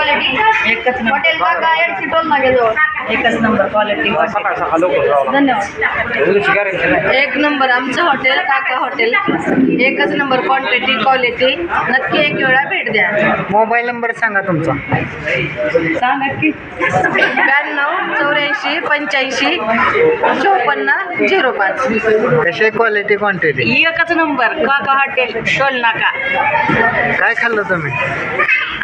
Quality एकच number hotel काका Etsy toll मागेजवळ एकच नंबर क्वालिटी धन्यवाद। एक नंबर आमचं हॉटेल काका हॉटेल, एकच नंबर क्वांटिटी क्वालिटी, नक्की एक वेळा भेट द्या। मोबाईल नंबर सांगा तुमचा। सांगा की 92 84 85 54 05। कशी क्वालिटी क्वांटिटी? एकच नंबर काका हॉटेल टोल नाका। काय खाल्लं तुम्ही?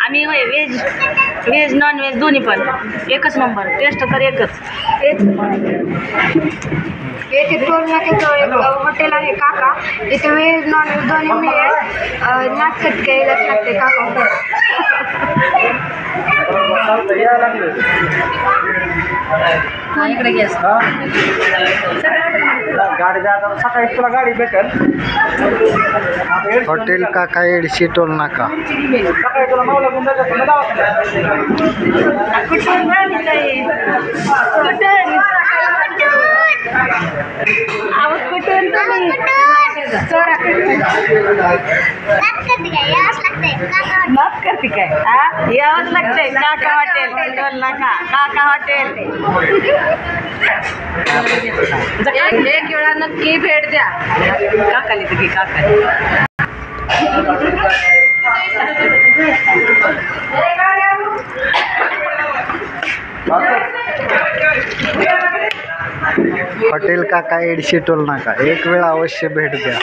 आम्ही होय व्हेज नॉन व्हेज दोन्ही पण एकच नंबर, टेस्ट तर एकच। येथे टोल नाक्याजवळ एक हॉटेल आहे काका, इथे व्हेज नॉन व्हेज दोन्ही मिळेल। नाचत घ्यायलाच लागते काका। इकडे गॅस गाडी सकाळी तुला गाडी भेटेल। हॉटेल काका एडशी टोल नाका। सकाळी तुला मावला घेऊन जायचं कुठून माफ करते काय? यावंच लागतंय काका हॉटेल टोल नाका, काका हॉटेल। एक वेळा नक्की भेट द्या। काकाली तुझी काकाली हॉटेल काका एडशी टोल नाका, एक वेळा अवश्य भेट द्या।